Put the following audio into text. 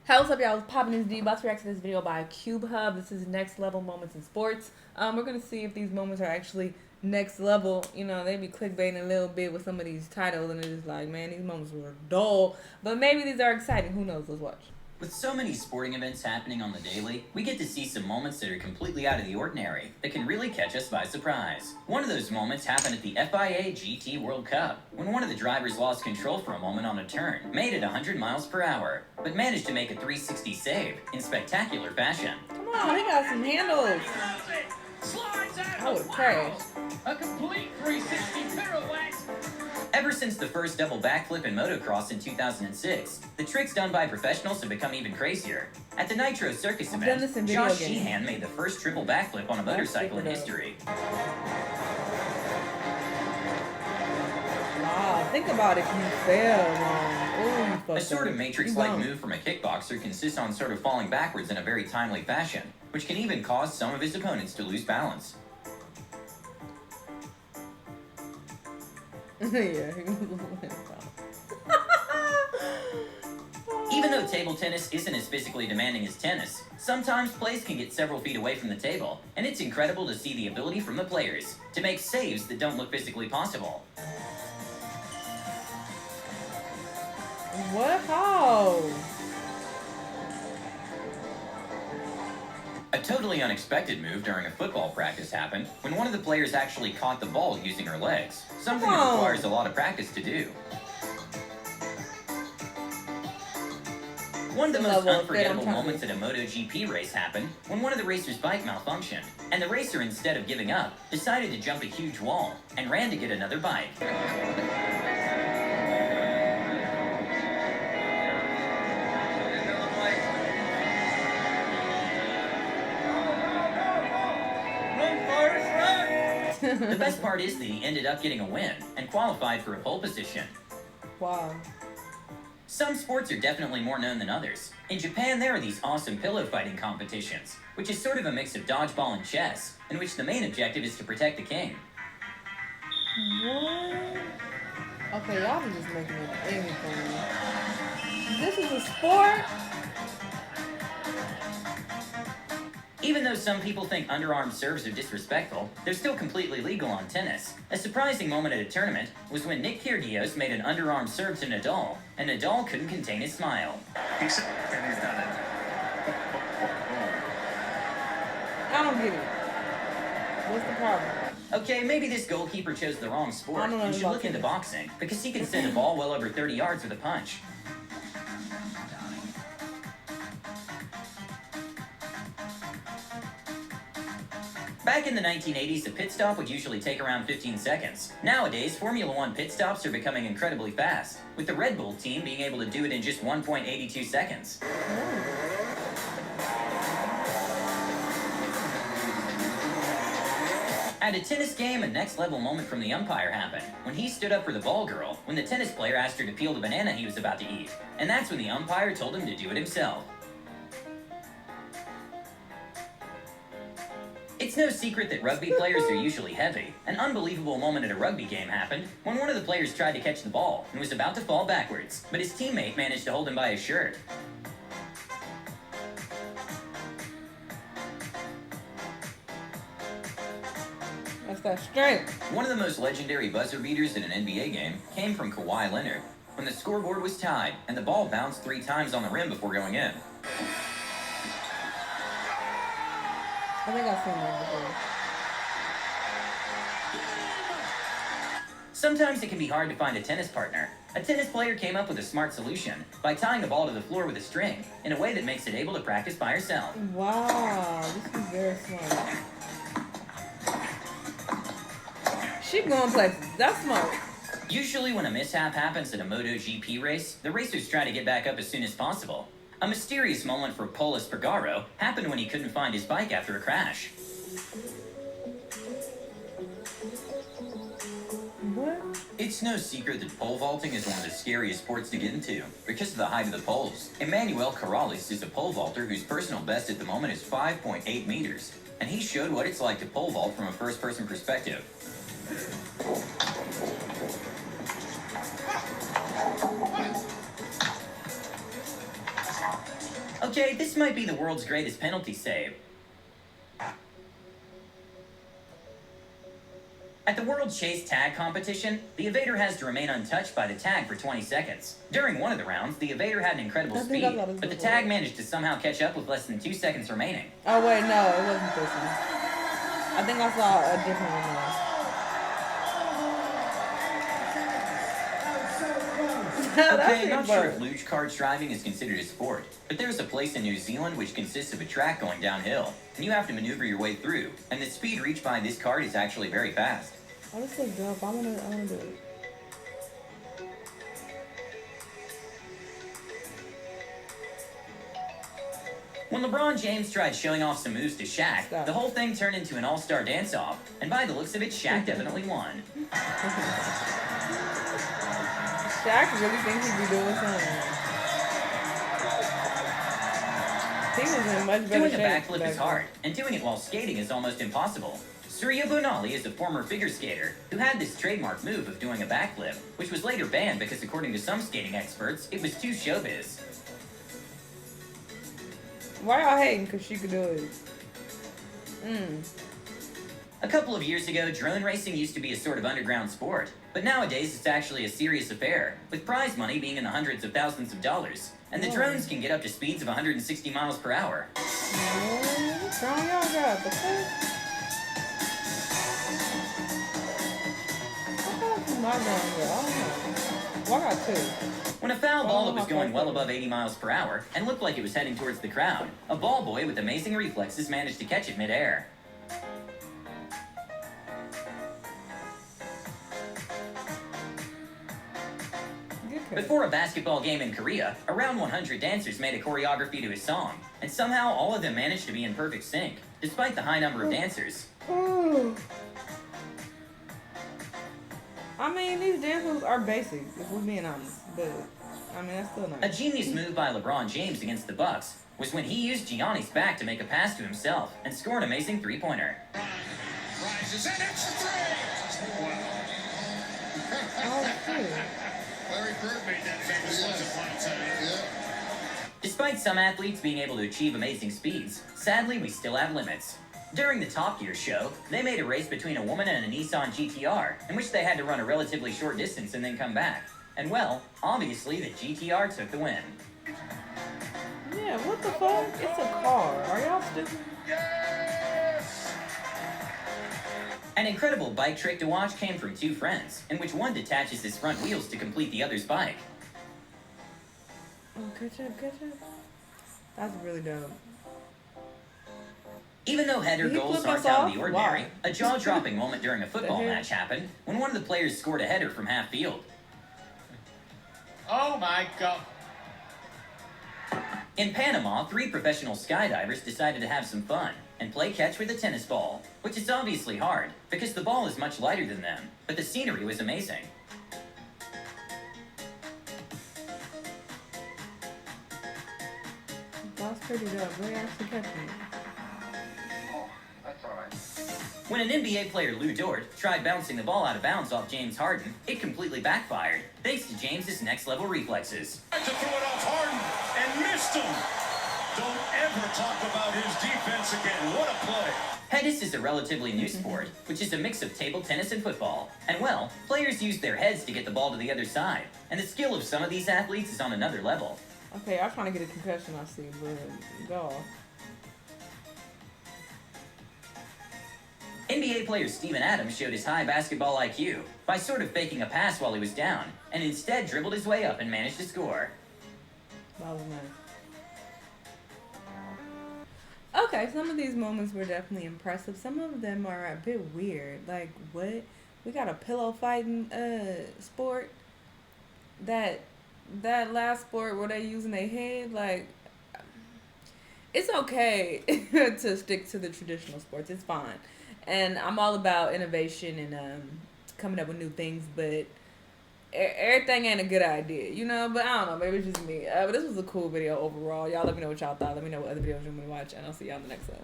Hey, what's up, y'all? It's Poppin' this D. About to react to this video by Cube Hub. This is next level moments in sports. We're gonna see if these moments are actually next level. You know, they be clickbaiting a little bit with some of these titles, and it's just like, man, these moments were dull. But maybe these are exciting. Who knows? Let's watch. With so many sporting events happening on the daily, we get to see some moments that are completely out of the ordinary, that can really catch us by surprise. One of those moments happened at the FIA GT World Cup, when one of the drivers lost control for a moment on a turn, made it 100 miles per hour, but managed to make a 360 save in spectacular fashion. Come on, he got some handles. I would crashed. A complete 360 pirouette. Ever since the first double backflip in motocross in 2006, the tricks done by professionals have become even crazier. At the Nitro Circus event, Josh Sheehan made the first triple backflip on a motorcycle in history. Wow, think about it. You fell wrong. A sort of Matrix-like move from a kickboxer consists on sort of falling backwards in a very timely fashion, which can even cause some of his opponents to lose balance. Yeah. Even though table tennis isn't as physically demanding as tennis, sometimes plays can get several feet away from the table, and it's incredible to see the ability from the players to make saves that don't look physically possible. What? How? A totally unexpected move during a football practice happened when one of the players actually caught the ball using her legs, something that requires a lot of practice to do. One of the most unforgettable moments at a MotoGP race happened when one of the racer's bike malfunctioned, and the racer, instead of giving up, decided to jump a huge wall and ran to get another bike. The best part is that he ended up getting a win and qualified for a pole position. Wow. Some sports are definitely more known than others. In Japan, there are these awesome pillow fighting competitions, which is sort of a mix of dodgeball and chess, in which the main objective is to protect the king. What? Okay, y'all be just making it anything. This is a sport? Even though some people think underarm serves are disrespectful, they're still completely legal on tennis. A surprising moment at a tournament was when Nick Kyrgios made an underarm serve to Nadal, and Nadal couldn't contain his smile. And he's done it. I don't get it. What's the problem? Okay, maybe this goalkeeper chose the wrong sport and should look into boxing, because he can send a ball well over 30 yards with a punch. Back in the 1980s, a pit stop would usually take around 15 seconds. Nowadays, Formula One pit stops are becoming incredibly fast, with the Red Bull team being able to do it in just 1.82 seconds. At a tennis game, a next-level moment from the umpire happened, when he stood up for the ball girl when the tennis player asked her to peel the banana he was about to eat. And that's when the umpire told him to do it himself. It's no secret that rugby players are usually heavy. An unbelievable moment at a rugby game happened when one of the players tried to catch the ball and was about to fall backwards, but his teammate managed to hold him by his shirt. That's that strength. One of the most legendary buzzer beaters in an NBA game came from Kawhi Leonard, when the scoreboard was tied and the ball bounced 3 times on the rim before going in. I think I've seen that before. Sometimes it can be hard to find a tennis partner. A tennis player came up with a smart solution by tying the ball to the floor with a string in a way that makes it able to practice by herself. Wow, this is very smart. She going places. That's smart. Usually when a mishap happens at a MotoGP race, the racers try to get back up as soon as possible. A mysterious moment for Pol Espargaro happened when he couldn't find his bike after a crash. What? It's no secret that pole vaulting is one of the scariest sports to get into because of the height of the poles. Emmanuel Corrales is a pole vaulter whose personal best at the moment is 5.8 meters, and he showed what it's like to pole vault from a first-person perspective. Okay, this might be the world's greatest penalty save. At the World Chase Tag Competition, the evader has to remain untouched by the tag for 20 seconds. During one of the rounds, the evader had an incredible speed, but the tag managed to somehow catch up with less than 2 seconds remaining. Oh, wait, no, it wasn't this one. I think I saw a different one Okay, not sure if luge cart driving is considered a sport, but there's a place in New Zealand which consists of a track going downhill, and you have to maneuver your way through, and the speed reached by this cart is actually very fast. Oh, this looks dope. I wanna do it. When LeBron James tried showing off some moves to Shaq, Stop. the whole thing turned into an all-star dance-off, and by the looks of it, Shaq definitely won. Shaq really thinks he be doing something. He was in much better Doing a shape backflip back is hard, and doing it while skating is almost impossible. Surya Bonali is a former figure skater who had this trademark move of doing a backflip, which was later banned because according to some skating experts, it was too showbiz. Why y'all hating? Because she could do it. A couple of years ago, drone racing used to be a sort of underground sport, but nowadays it's actually a serious affair, with prize money being in the hundreds of thousands of dollars. And the drones can get up to speeds of 160 miles per hour. What's wrong y'all got? The fuck? My gun, I don't know. Well, I got two. When a foul ball that was going well above 80 miles per hour and looked like it was heading towards the crowd, a ball boy with amazing reflexes managed to catch it midair. Before a basketball game in Korea, around 100 dancers made a choreography to his song, and somehow all of them managed to be in perfect sync, despite the high number of dancers. I mean, these dance moves are basic, if we're being honest, but I mean, that's still nice. A genius move by LeBron James against the Bucks was when he used Gianni's back to make a pass to himself and score an amazing three-pointer. Rises and it's a three. Wow. Oh, shit. Larry Bird made that famous once upon a time. Yeah. Despite some athletes being able to achieve amazing speeds, sadly we still have limits. During the Top Gear show, they made a race between a woman and a Nissan GTR, in which they had to run a relatively short distance and then come back. And well, obviously the GTR took the win. Yeah, what the fuck? It's a car. Are y'all stupid? Yes! An incredible bike trick to watch came from two friends, in which one detaches his front wheels to complete the other's bike. Oh, good job. That's really dope. Even though header Did he goals flip aren't us out of off? the ordinary, Why? a jaw-dropping moment during a football The hell? match happened when one of the players scored a header from half field. Oh my God. In Panama, 3 professional skydivers decided to have some fun and play catch with a tennis ball, which is obviously hard because the ball is much lighter than them, but the scenery was amazing. That's pretty dope. They actually catching it. That's all right. When an NBA player, Lou Dort, tried bouncing the ball out of bounds off James Harden, it completely backfired, thanks to James's next-level reflexes. Tried to throw it off Harden and missed him. Don't ever talk about his defense again. What a play. Tennis is a relatively new sport, which is a mix of table tennis and football. And well, players use their heads to get the ball to the other side, and the skill of some of these athletes is on another level. Okay, I'm trying to get a concussion, I see, but go off. NBA player Steven Adams showed his high basketball IQ by sort of faking a pass while he was down, and instead dribbled his way up and managed to score. That was nice. Okay, some of these moments were definitely impressive. Some of them are a bit weird. Like, what? We got a pillow fighting sport. That last sport where they using their head, like, it's okay to stick to the traditional sports. It's fine. And I'm all about innovation and coming up with new things, but everything ain't a good idea, you know? But I don't know, maybe it's just me. But this was a cool video overall. Y'all let me know what y'all thought. Let me know what other videos you want me to watch, and I'll see y'all in the next one.